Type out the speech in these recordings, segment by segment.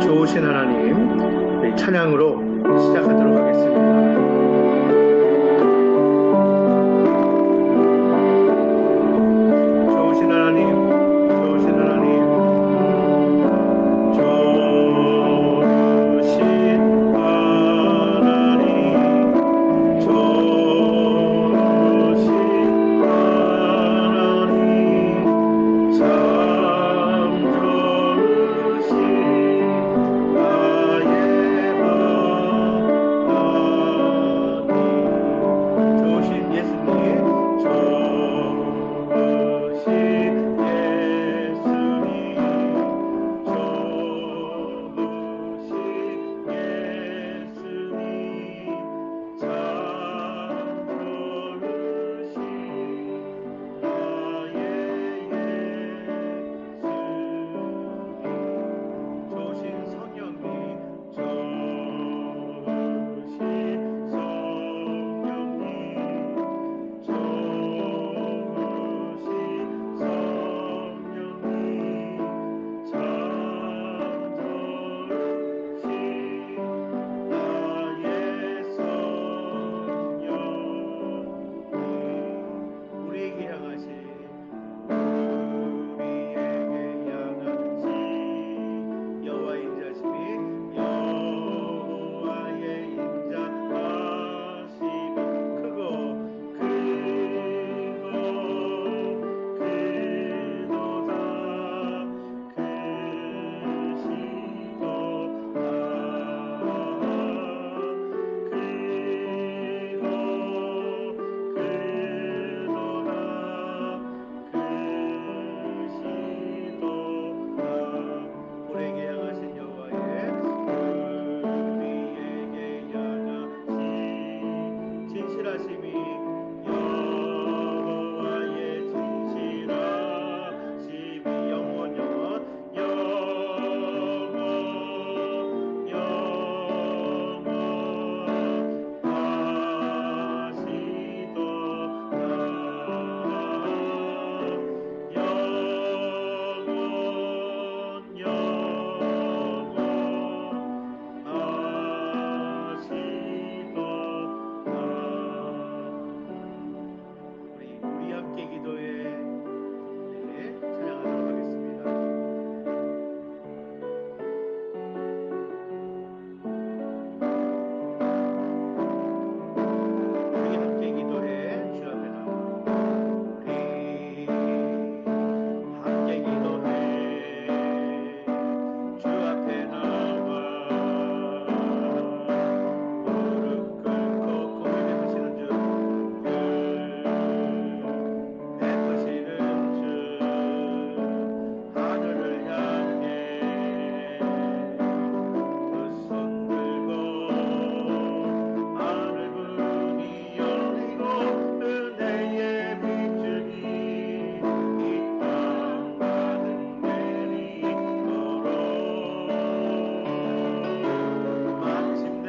좋으신 하나님, 우리 찬양으로 시작하도록 하겠습니다. 좋으신 하나님, 좋으신 하나님, 좋으신 하나님, 좋으신 하나님, 참 좋으신 나의 하나님, 좋으신 예수님, 좋으신 예수님, 좋으신 예수님, 참 좋으신 나의 예수님, 좋으신 성령님, 좋으신 성령님, 좋으신 성령님, 참 좋으신 나의 성령님, 우리에게 향하신 여호와의 인자심이 여호와의 인자하심이 크고 크도다 우리에게 향하신 여호와의 우리에게 향하신 진실하심이 여호와의 진실하심이 영원 우리 함께 기도해 찬양하도록 하겠습니다. 우리 함께 기도해 주 앞에 나와 우리 함께 기도해 주 앞에 나와 무릎 꿇고 고개 베푸시는 주 베푸시는 주 하늘을 향해 두 손 들고 하늘 문이 열리고 은혜의 빗줄기 이 땅 가득 내리도록 마침내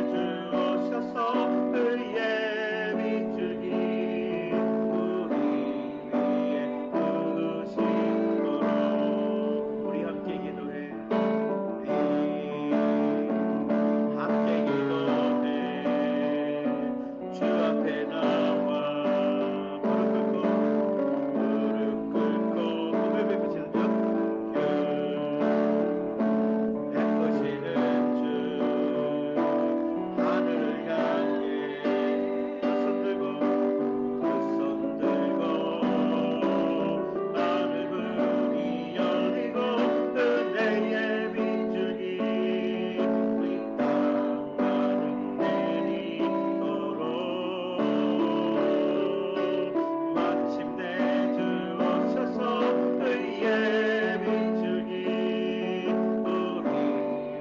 주 오셔서 의의 빗줄기 우리 위에 부으시도록 우리 함께 기도해 우리 함께 기도해 주 앞에 나와 무릎 꿇고 고개 베푸시는 주 베푸시는 주 하늘을 향해 두 손 들고 하늘 문이 열리고 은혜의 빗줄기 이 땅 가득 내리도록 마침내 주 오셔서 의의 빗줄기 우리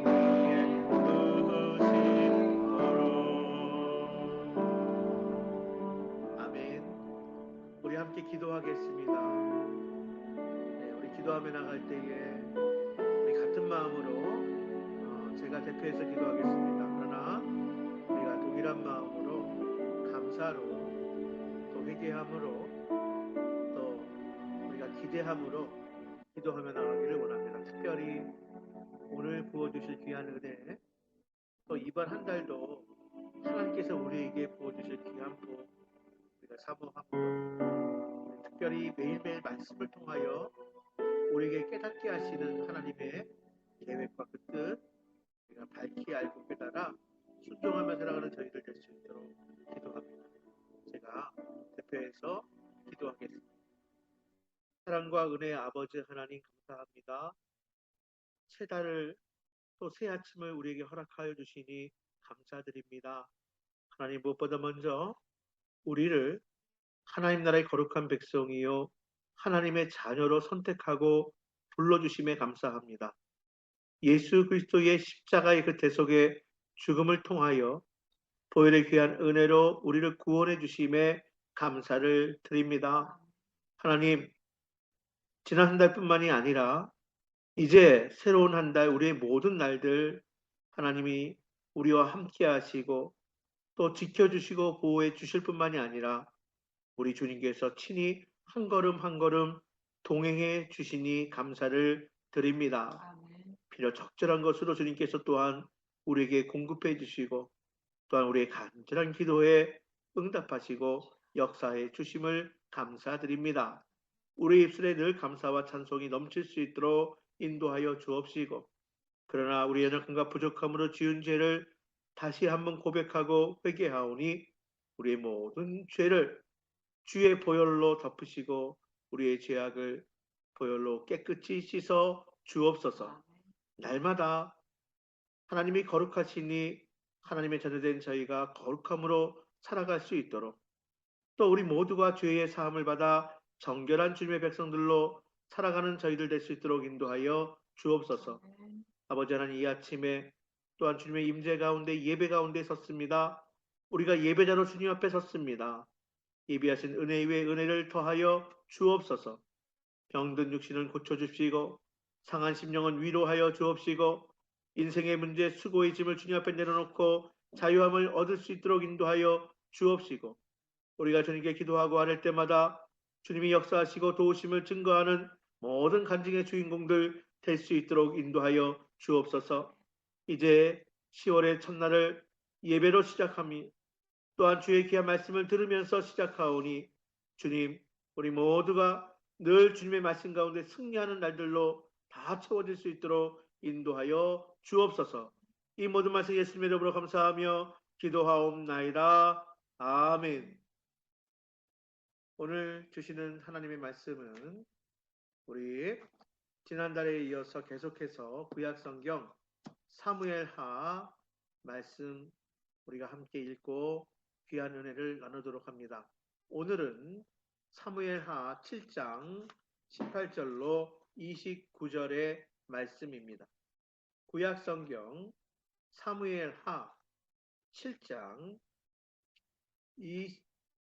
위에 부으시도록 아멘. 우리 함께 기도하겠습니다. 우리 기도하며 나갈 때에 우리 같은 마음으로 제가 대표해서 기도하겠습니다. 그러나 우리가 동일한 마음으로 감사로 또 회개함으로 또 우리가 기대함으로 기도하며 나가기를 원합니다. 특별히 오늘 부어주실 귀한 은혜, 또 이번 한 달도 하나님께서 우리에게 부어주실 귀한 복 우리가 사모하므로 특별히 매일매일 말씀을 통하여 우리에게 깨닫게 하시는 하나님의 계획과 그 뜻 우리가 밝히 알고 깨달아 순종하며 살아가는 저희들 될 수 있도록 기도합니다. 제가 대표해서 기도하겠습니다. 사랑과 은혜의 아버지 하나님 감사합니다. 새 달을 또 새 아침을 우리에게 허락하여 주시니 감사드립니다. 하나님 무엇보다 먼저 우리를 하나님 나라의 거룩한 백성이요 하나님의 자녀로 선택하고 불러주심에 감사합니다. 예수 그리스도의 십자가의 그 대속의 죽음을 통하여 보혈의 귀한 은혜로 우리를 구원해 주심에 감사를 드립니다. 하나님, 지난 한 달뿐만이 아니라 이제 새로운 한 달 우리의 모든 날들 하나님이 우리와 함께 하시고 또 지켜주시고 보호해 주실 뿐만이 아니라 우리 주님께서 친히 한 걸음 한 걸음 동행해 주시니 감사를 드립니다. 필요 적절한 것으로 주님께서 또한 우리에게 공급해 주시고 또한 우리의 간절한 기도에 응답하시고 역사해 주심을 감사드립니다. 우리 입술에 늘 감사와 찬송이 넘칠 수 있도록 인도하여 주옵시고 그러나 우리의 연약함과 부족함으로 지은 죄를 다시 한번 고백하고 회개하오니 우리의 모든 죄를 주의 보혈로 덮으시고 우리의 죄악을 보혈로 깨끗이 씻어 주옵소서. 날마다 하나님이 거룩하시니 하나님의 자녀된 저희가 거룩함으로 살아갈 수 있도록 또 우리 모두가 죄의 사함을 받아 정결한 주님의 백성들로 살아가는 저희들 될 수 있도록 인도하여 주옵소서. 아버지 하나님 이 아침에 또한 주님의 임재 가운데 예배 가운데 섰습니다. 우리가 예배자로 주님 앞에 섰습니다. 예비하신 은혜 위에 은혜를 더하여 주옵소서. 병든 육신을 고쳐주시고 상한 심령은 위로하여 주옵시고 인생의 문제 수고의 짐을 주님 앞에 내려놓고 자유함을 얻을 수 있도록 인도하여 주옵시고 우리가 주님께 기도하고 아뢰 때마다 주님이 역사하시고 도우심을 증거하는 모든 간증의 주인공들 될 수 있도록 인도하여 주옵소서. 이제 10월의 첫날을 예배로 시작합니다. 또한 주의 귀한 말씀을 들으면서 시작하오니 주님 우리 모두가 늘 주님의 말씀 가운데 승리하는 날들로 다 채워질 수 있도록 인도하여 주옵소서. 이 모든 말씀 예수님의 이름으로 감사하며 기도하옵나이다. 아멘. 오늘 주시는 하나님의 말씀은 우리 지난달에 이어서 계속해서 구약성경 사무엘하 말씀 우리가 함께 읽고 귀한 은혜를 나누도록 합니다. 오늘은 사무엘하 7장 18절로 29절의 말씀입니다. 구약성경 사무엘하 7장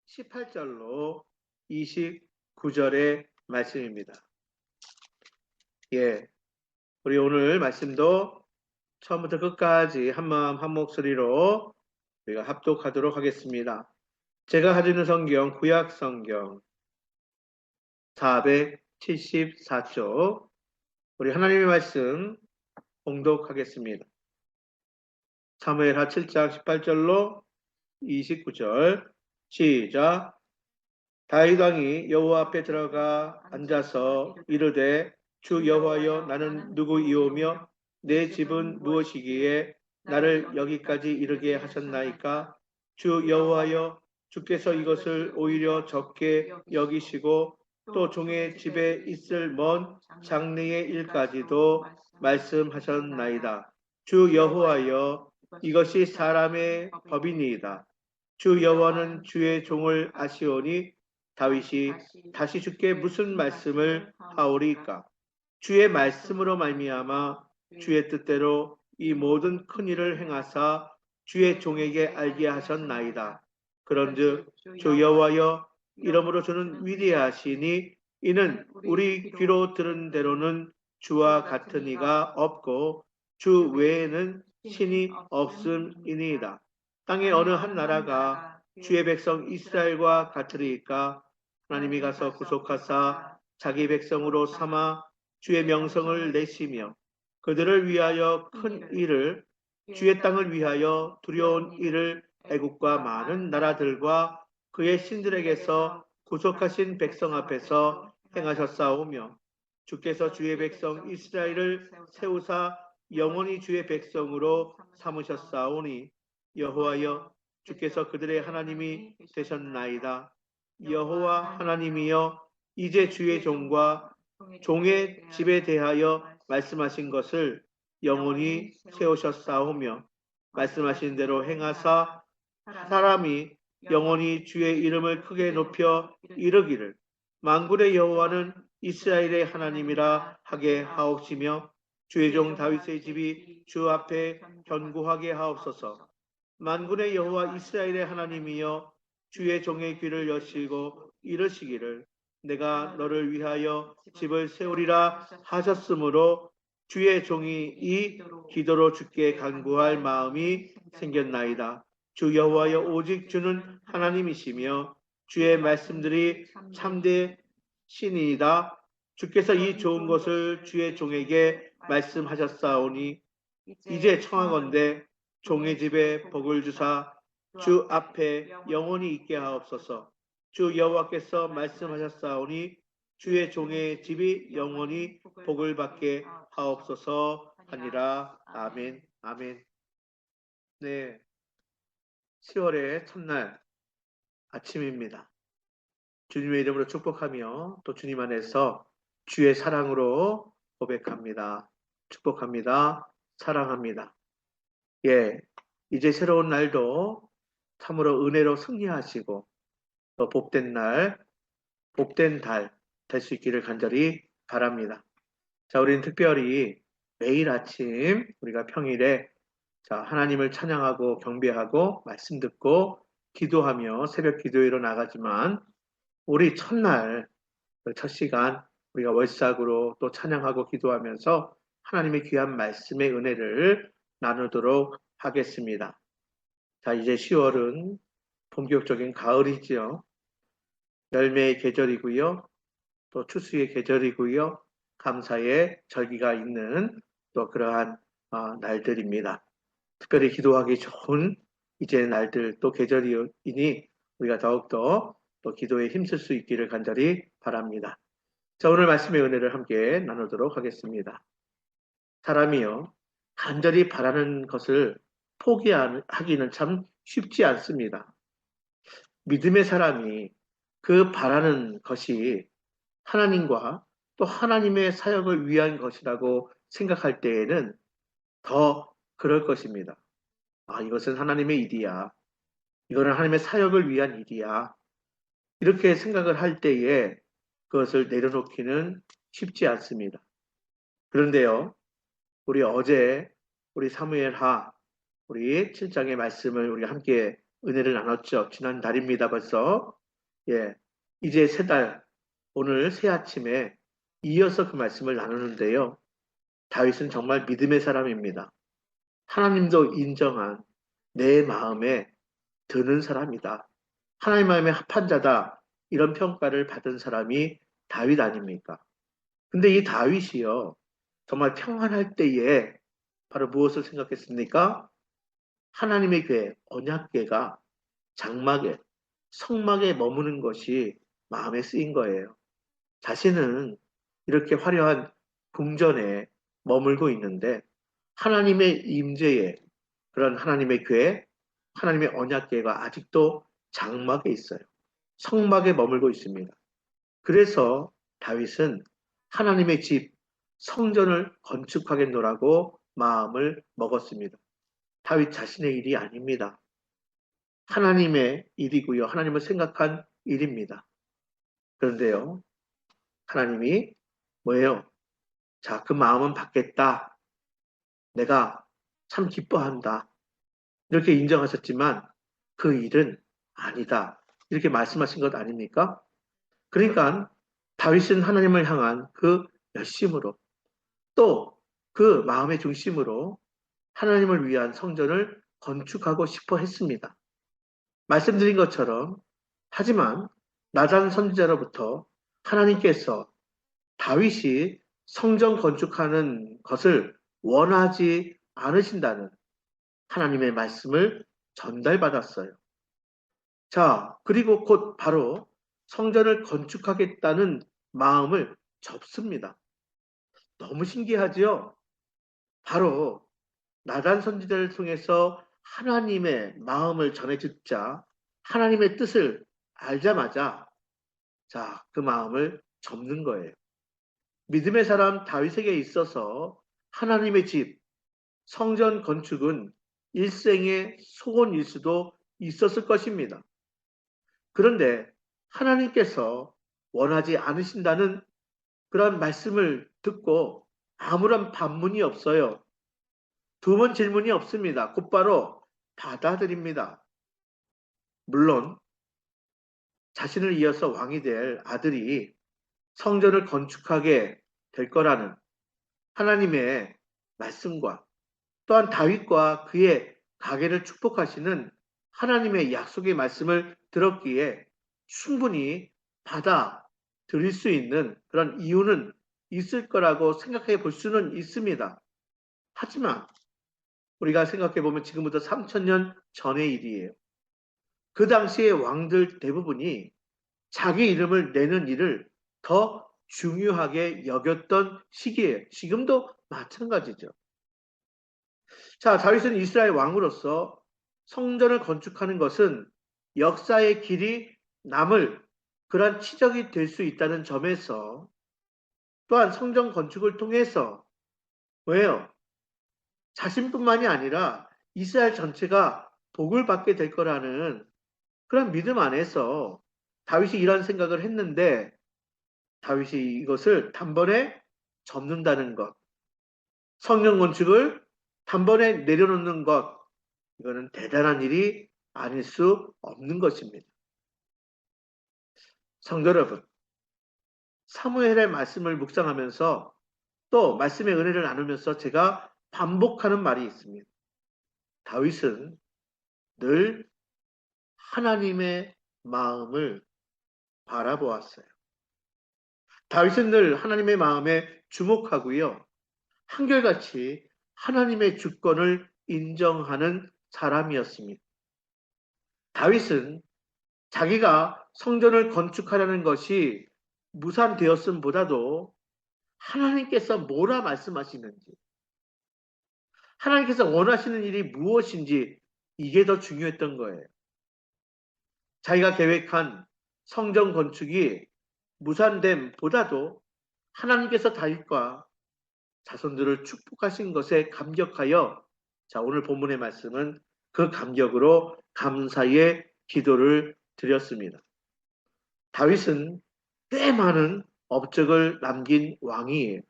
18절로 29절의 말씀입니다. 예, 우리 오늘 말씀도 처음부터 끝까지 한마음 한 목소리로 우리가 합독하도록 하겠습니다. 제가 가지고 있는 성경 구약 성경 474쪽 우리 하나님의 말씀 봉독하겠습니다. 사무엘하 7장 18절로 29절 시작. 다윗 왕이 여호와 앞에 들어가 앉아서 이르되 주 여호와여 나는 누구이오며 내 집은 무엇이기에 나를 여기까지 이르게 하셨나이까? 주 여호와여 주께서 이것을 오히려 적게 여기시고 또 종의 집에 있을 먼 장래의 일까지도 말씀하셨나이다. 주 여호와여 이것이 사람의 법이니이다. 주 여호와는 주의 종을 아시오니 다윗이 다시 주께 무슨 말씀을 하오리까? 주의 말씀으로 말미암아 주의 뜻대로 이 모든 큰 일을 행하사 주의 종에게 알게 하셨나이다. 그런즉 주 여호와여 이러므로 주는 위대하시니 이는 우리 귀로 들은 대로는 주와 같은 이가 없고 주 외에는 신이 없음이니이다. 땅의 어느 한 나라가 주의 백성 이스라엘과 같으리이까? 하나님이 가서 구속하사 자기 백성으로 삼아 주의 명성을 내시며 그들을 위하여 큰 일을, 주의 땅을 위하여 두려운 일을 애국과 많은 나라들과 그의 신들에게서 구속하신 백성 앞에서 행하셨사오며, 주께서 주의 백성 이스라엘을 세우사 영원히 주의 백성으로 삼으셨사오니, 여호와여, 주께서 그들의 하나님이 되셨나이다. 여호와 하나님이여, 이제 주의 종과 종의 집에 대하여 말씀하신 것을 영원히 세우셨사오며, 말씀하신 대로 행하사 사람이 영원히 주의 이름을 크게 높여 이르기를, 만군의 여호와는 이스라엘의 하나님이라 하게 하옵시며, 주의 종 다윗의 집이 주 앞에 견고하게 하옵소서. 만군의 여호와 이스라엘의 하나님이여, 주의 종의 귀를 여시고 이르시기를, 내가 너를 위하여 집을 세우리라 하셨으므로 주의 종이 이 기도로 주께 간구할 마음이 생겼나이다. 주 여호와여, 오직 주는 하나님이시며 주의 말씀들이 참되시니이다. 주께서 이 좋은 것을 주의 종에게 말씀하셨사오니, 이제 청하건대 종의 집에 복을 주사 주 앞에 영원히 있게 하옵소서. 주 여호와께서 말씀하셨사오니 주의 종의 집이 영원히 복을 받게 하옵소서 하니라. 아멘. 아멘. 네, 10월의 첫날 아침입니다. 주님의 이름으로 축복하며 또 주님 안에서 주의 사랑으로 고백합니다. 축복합니다. 사랑합니다. 예, 이제 새로운 날도 참으로 은혜로 승리하시고 또 복된 날, 복된 달 될 수 있기를 간절히 바랍니다. 자, 우리는 특별히 매일 아침 우리가 평일에 하나님을 찬양하고 경배하고 말씀 듣고 기도하며 새벽 기도회로 나가지만, 우리 첫날 첫 시간 우리가 월삭으로 또 찬양하고 기도하면서 하나님의 귀한 말씀의 은혜를 나누도록 하겠습니다. 자, 이제 10월은 본격적인 가을이지요. 열매의 계절이고요. 또 추수의 계절이고요. 감사의 절기가 있는 또 그러한 날들입니다. 특별히 기도하기 좋은 이제 날들 또 계절이니 우리가 더욱더 또 기도에 힘쓸 수 있기를 간절히 바랍니다. 자, 오늘 말씀의 은혜를 함께 나누도록 하겠습니다. 사람이요, 간절히 바라는 것을 포기하기는 참 쉽지 않습니다. 믿음의 사람이 그 바라는 것이 하나님과 또 하나님의 사역을 위한 것이라고 생각할 때에는 더 그럴 것입니다. 이것은 하나님의 일이야. 이거는 하나님의 사역을 위한 일이야. 이렇게 생각을 할 때에 그것을 내려놓기는 쉽지 않습니다. 그런데요, 우리 어제 우리 사무엘하 우리 7장의 말씀을 우리 함께 은혜를 나눴죠. 지난 달입니다, 벌써. 예, 이제 세 달, 오늘 새 아침에 이어서 그 말씀을 나누는데요. 다윗은 정말 믿음의 사람입니다. 하나님도 인정한 내 마음에 드는 사람이다. 하나님 마음에 합한 자다. 이런 평가를 받은 사람이 다윗 아닙니까? 근데 이 다윗이요, 정말 평안할 때에 바로 무엇을 생각했습니까? 하나님의 궤, 언약궤가 장막에, 성막에 머무는 것이 마음에 쓰인 거예요. 자신은 이렇게 화려한 궁전에 머물고 있는데 하나님의 임재에, 그런 하나님의 궤, 하나님의 언약궤가 아직도 장막에 있어요. 성막에 머물고 있습니다. 그래서 다윗은 하나님의 집, 성전을 건축하겠노라고 마음을 먹었습니다. 다윗 자신의 일이 아닙니다. 하나님의 일이고요. 하나님을 생각한 일입니다. 그런데요, 하나님이 뭐예요? 자, 그 마음은 받겠다. 내가 참 기뻐한다. 이렇게 인정하셨지만 그 일은 아니다. 이렇게 말씀하신 것 아닙니까? 그러니까 다윗은 하나님을 향한 그 열심으로, 또 그 마음의 중심으로 하나님을 위한 성전을 건축하고 싶어 했습니다. 말씀드린 것처럼, 하지만 나단 선지자로부터 하나님께서 다윗이 성전 건축하는 것을 원하지 않으신다는 하나님의 말씀을 전달받았어요. 자, 그리고 곧 바로 성전을 건축하겠다는 마음을 접습니다. 너무 신기하지요? 바로 나단 선지자를 통해서 하나님의 마음을 전해 듣자 하나님의 뜻을 알자마자 자, 그 마음을 접는 거예요. 믿음의 사람 다윗에게 있어서 하나님의 집, 성전 건축은 일생의 소원일 수도 있었을 것입니다. 그런데 하나님께서 원하지 않으신다는 그런 말씀을 듣고 아무런 반문이 없어요. 두 번 질문이 없습니다. 곧바로 받아들입니다. 물론 자신을 이어서 왕이 될 아들이 성전을 건축하게 될 거라는 하나님의 말씀과 또한 다윗과 그의 가계를 축복하시는 하나님의 약속의 말씀을 들었기에 충분히 받아들일 수 있는 그런 이유는 있을 거라고 생각해 볼 수는 있습니다. 하지만 우리가 생각해 보면 지금부터 3000년 전의 일이에요. 그 당시의 왕들 대부분이 자기 이름을 내는 일을 더 중요하게 여겼던 시기예요. 지금도 마찬가지죠. 자, 다윗은 이스라엘 왕으로서 성전을 건축하는 것은 역사의 길이 남을 그러한 치적이 될 수 있다는 점에서 또한 성전 건축을 통해서 왜요? 자신뿐만이 아니라 이스라엘 전체가 복을 받게 될 거라는 그런 믿음 안에서 다윗이 이런 생각을 했는데 다윗이 이것을 단번에 접는다는 것, 성전 건축을 단번에 내려놓는 것, 이거는 대단한 일이 아닐 수 없는 것입니다. 성도 여러분, 사무엘의 말씀을 묵상하면서 또 말씀의 은혜를 나누면서 제가 반복하는 말이 있습니다. 다윗은 늘 하나님의 마음을 바라보았어요. 다윗은 늘 하나님의 마음에 주목하고요. 한결같이 하나님의 주권을 인정하는 사람이었습니다. 다윗은 자기가 성전을 건축하려는 것이 무산되었음보다도 하나님께서 뭐라 말씀하시는지, 하나님께서 원하시는 일이 무엇인지 이게 더 중요했던 거예요. 자기가 계획한 성전 건축이 무산됨보다도 하나님께서 다윗과 자손들을 축복하신 것에 감격하여 자, 오늘 본문의 말씀은 그 감격으로 감사의 기도를 드렸습니다. 다윗은 꽤 많은 업적을 남긴 왕이에요.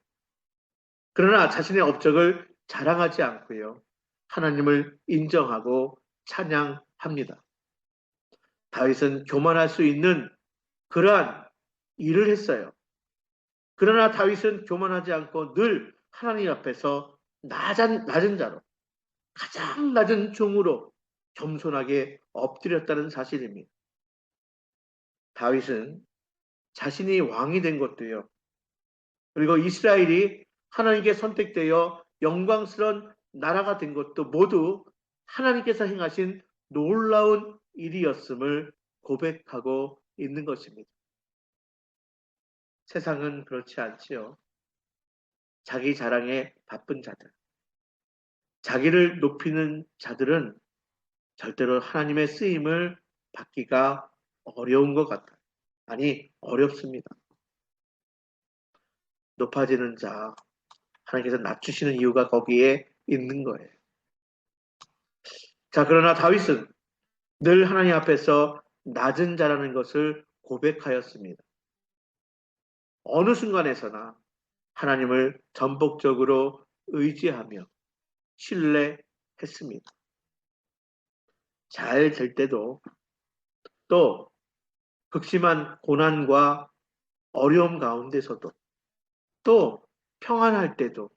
그러나 자신의 업적을 자랑하지 않고요. 하나님을 인정하고 찬양합니다. 다윗은 교만할 수 있는 그러한 일을 했어요. 그러나 다윗은 교만하지 않고 늘 하나님 앞에서 낮은 자로 가장 낮은 종으로 겸손하게 엎드렸다는 사실입니다. 다윗은 자신이 왕이 된 것도요. 그리고 이스라엘이 하나님께 선택되어 영광스러운 나라가 된 것도 모두 하나님께서 행하신 놀라운 일이었음을 고백하고 있는 것입니다. 세상은 그렇지 않지요. 자기 자랑에 바쁜 자들, 자기를 높이는 자들은 절대로 하나님의 쓰임을 받기가 어려운 것 같아요. 아니, 어렵습니다. 높아지는 자, 하나님께서 낮추시는 이유가 거기에 있는 거예요. 자, 그러나 다윗은 늘 하나님 앞에서 낮은 자라는 것을 고백하였습니다. 어느 순간에서나 하나님을 전폭적으로 의지하며 신뢰했습니다. 잘 될 때도 또 극심한 고난과 어려움 가운데서도 또 평안할 때도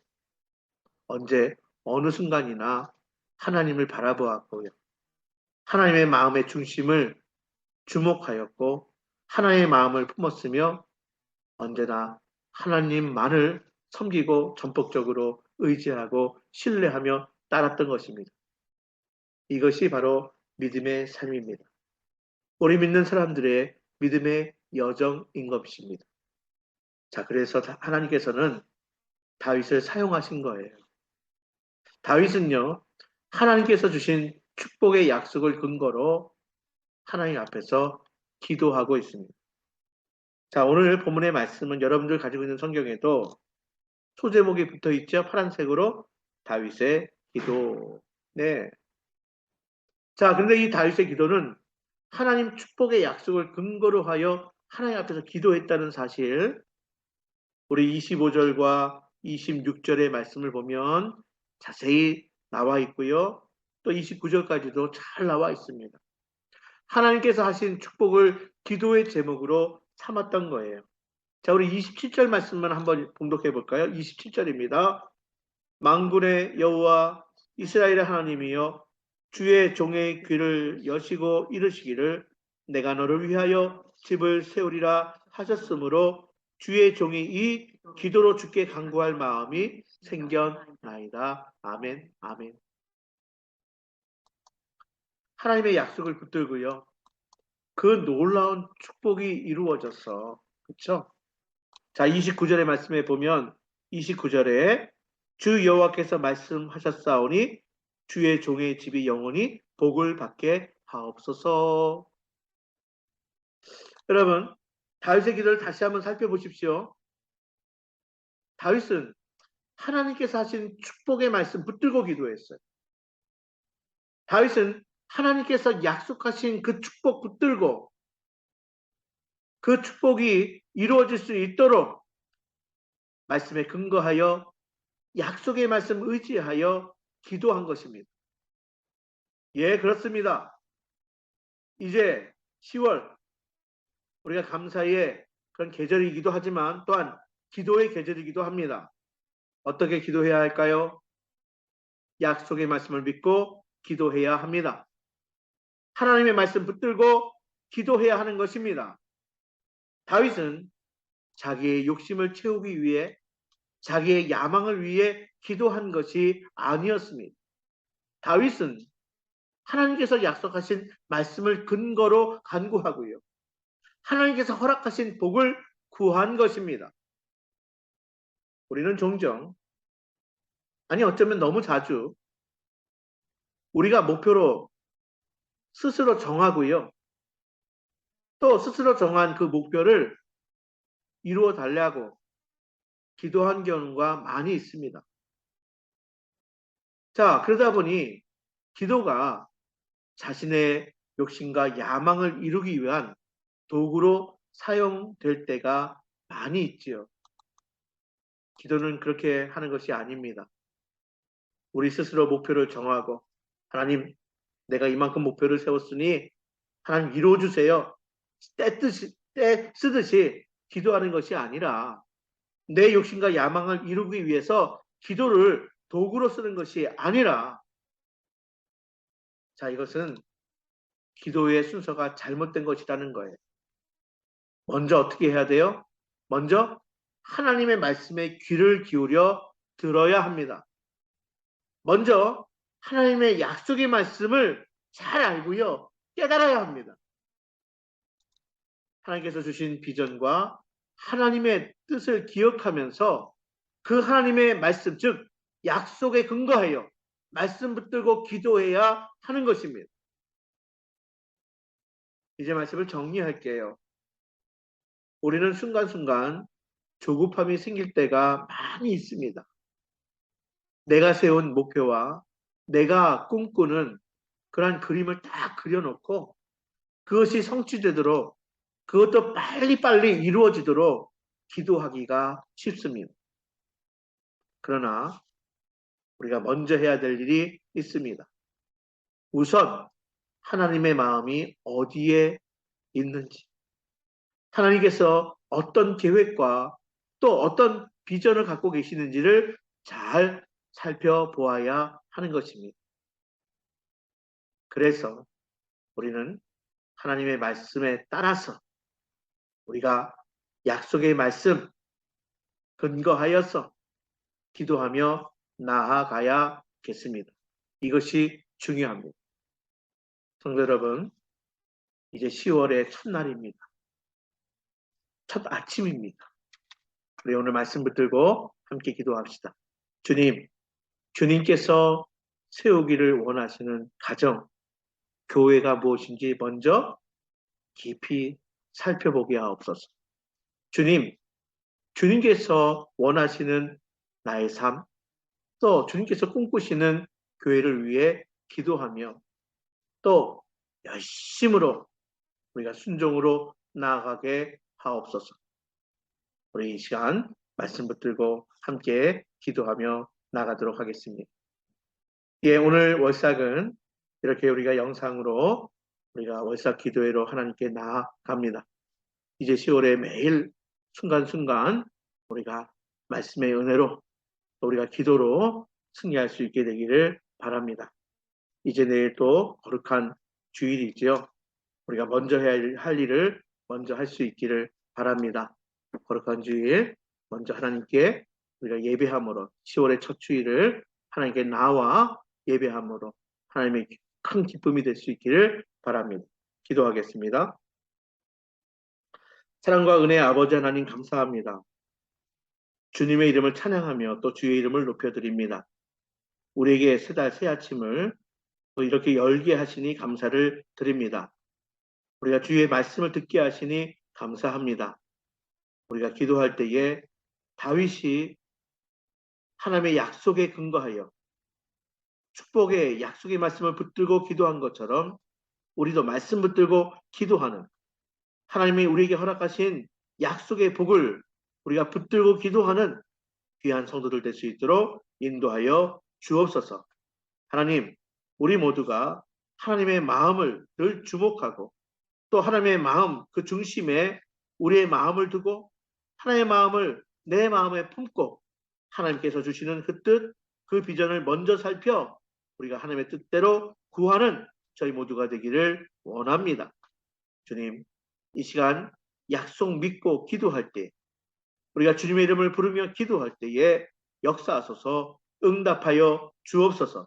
언제 어느 순간이나 하나님을 바라보았고요. 하나님의 마음의 중심을 주목하였고 하나님의 마음을 품었으며 언제나 하나님만을 섬기고 전폭적으로 의지하고 신뢰하며 따랐던 것입니다. 이것이 바로 믿음의 삶입니다. 우리 믿는 사람들의 믿음의 여정인 것입니다. 자, 그래서 하나님께서는 다윗을 사용하신 거예요. 다윗은요, 하나님께서 주신 축복의 약속을 근거로 하나님 앞에서 기도하고 있습니다. 자, 오늘 본문의 말씀은 여러분들 가지고 있는 성경에도 소제목이 붙어 있죠. 파란색으로 다윗의 기도. 네. 자, 그런데 이 다윗의 기도는 하나님 축복의 약속을 근거로 하여 하나님 앞에서 기도했다는 사실, 우리 25절과 26절의 말씀을 보면 자세히 나와 있고요. 또 29절까지도 잘 나와 있습니다. 하나님께서 하신 축복을 기도의 제목으로 삼았던 거예요. 자, 우리 27절 말씀만 한번 봉독해 볼까요? 27절입니다. 만군의 여호와 이스라엘의 하나님이여 주의 종의 귀를 여시고 이르시기를 내가 너를 위하여 집을 세우리라 하셨으므로 주의 종이 이 기도로 주께 간구할 마음이 생겨나이다. 아멘, 아멘. 하나님의 약속을 붙들고요. 그 놀라운 축복이 이루어졌어. 그렇죠? 자, 29절의 말씀에 보면 29절에 주 여호와께서 말씀하셨사오니 주의 종의 집이 영원히 복을 받게 하옵소서. 여러분, 다윗의 기도를 다시 한번 살펴보십시오. 다윗은 하나님께서 하신 축복의 말씀 붙들고 기도했어요. 다윗은 하나님께서 약속하신 그 축복 붙들고 그 축복이 이루어질 수 있도록 말씀에 근거하여 약속의 말씀 의지하여 기도한 것입니다. 예, 그렇습니다. 이제 10월 우리가 감사의 그런 계절이기도 하지만 또한 기도의 계절이기도 합니다. 어떻게 기도해야 할까요? 약속의 말씀을 믿고 기도해야 합니다. 하나님의 말씀 붙들고 기도해야 하는 것입니다. 다윗은 자기의 욕심을 채우기 위해 자기의 야망을 위해 기도한 것이 아니었습니다. 다윗은 하나님께서 약속하신 말씀을 근거로 간구하고요. 하나님께서 허락하신 복을 구한 것입니다. 우리는 종종, 아니 어쩌면 너무 자주 우리가 목표로 스스로 정하고요. 또 스스로 정한 그 목표를 이루어 달라고 기도한 경우가 많이 있습니다. 자, 그러다 보니 기도가 자신의 욕심과 야망을 이루기 위한 도구로 사용될 때가 많이 있지요. 기도는 그렇게 하는 것이 아닙니다. 우리 스스로 목표를 정하고 하나님, 내가 이만큼 목표를 세웠으니 하나님 이루어 주세요. 때 쓰듯이 기도하는 것이 아니라 내 욕심과 야망을 이루기 위해서 기도를 도구로 쓰는 것이 아니라, 자, 이것은 기도의 순서가 잘못된 것이라는 거예요. 먼저 어떻게 해야 돼요? 먼저 하나님의 말씀에 귀를 기울여 들어야 합니다. 먼저 하나님의 약속의 말씀을 잘 알고요. 깨달아야 합니다. 하나님께서 주신 비전과 하나님의 뜻을 기억하면서 그 하나님의 말씀, 즉 약속에 근거하여 말씀 붙들고 기도해야 하는 것입니다. 이제 말씀을 정리할게요. 우리는 순간순간 조급함이 생길 때가 많이 있습니다. 내가 세운 목표와 내가 꿈꾸는 그런 그림을 딱 그려놓고 그것이 성취되도록, 그것도 빨리빨리 이루어지도록 기도하기가 쉽습니다. 그러나 우리가 먼저 해야 될 일이 있습니다. 우선 하나님의 마음이 어디에 있는지, 하나님께서 어떤 계획과 또 어떤 비전을 갖고 계시는지를 잘 살펴보아야 하는 것입니다. 그래서 우리는 하나님의 말씀에 따라서 우리가 약속의 말씀 근거하여서 기도하며 나아가야겠습니다. 이것이 중요합니다. 성도 여러분, 이제 10월의 첫날입니다. 첫 아침입니다. 우리 오늘 말씀 붙들고 함께 기도합시다. 주님, 주님께서 세우기를 원하시는 가정, 교회가 무엇인지 먼저 깊이 살펴보게 하옵소서. 주님, 주님께서 원하시는 나의 삶, 또 주님께서 꿈꾸시는 교회를 위해 기도하며 또 열심으로 우리가 순종으로 나아가게 하옵소서. 우리 이 시간 말씀 붙들고 함께 기도하며 나가도록 하겠습니다. 예, 오늘 월삭은 이렇게 우리가 영상으로 우리가 월삭 기도회로 하나님께 나아갑니다. 이제 10월에 매일 순간순간 우리가 말씀의 은혜로 우리가 기도로 승리할 수 있게 되기를 바랍니다. 이제 내일 또 거룩한 주일이죠. 우리가 먼저 해야 할 일을 먼저 할 수 있기를 바랍니다. 거룩한 주일 먼저 하나님께 우리가 예배함으로 10월의 첫 주일을 하나님께 나와 예배함으로 하나님의 큰 기쁨이 될 수 있기를 바랍니다. 기도하겠습니다. 사랑과 은혜의 아버지 하나님 감사합니다. 주님의 이름을 찬양하며 또 주의 이름을 높여드립니다. 우리에게 새달 새 아침을 또 이렇게 열게 하시니 감사를 드립니다. 우리가 주의 말씀을 듣게 하시니 감사합니다. 우리가 기도할 때에 다윗이 하나님의 약속에 근거하여 축복의 약속의 말씀을 붙들고 기도한 것처럼 우리도 말씀 붙들고 기도하는 하나님이 우리에게 허락하신 약속의 복을 우리가 붙들고 기도하는 귀한 성도들 될 수 있도록 인도하여 주옵소서. 하나님, 우리 모두가 하나님의 마음을 늘 주목하고 또 하나님의 마음 그 중심에 우리의 마음을 두고 하나님의 마음을 내 마음에 품고 하나님께서 주시는 그 뜻, 그 비전을 먼저 살펴 우리가 하나님의 뜻대로 구하는 저희 모두가 되기를 원합니다. 주님, 이 시간 약속 믿고 기도할 때 우리가 주님의 이름을 부르며 기도할 때에 역사하소서 응답하여 주옵소서.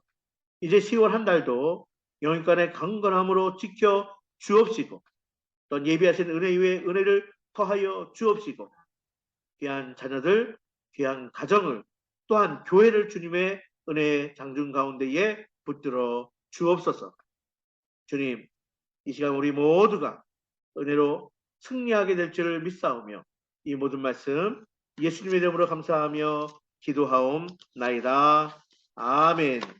이제 10월 한 달도 영육간의 강건함으로 지켜 주옵시고 또 예비하신 은혜 위에 은혜를 더하여 주옵시고 귀한 자녀들, 귀한 가정을 또한 교회를 주님의 은혜의 장중 가운데에 붙들어 주옵소서. 주님, 이 시간 우리 모두가 은혜로 승리하게 될 줄을 믿사오며 이 모든 말씀 예수님의 이름으로 감사하며 기도하옵나이다. 아멘.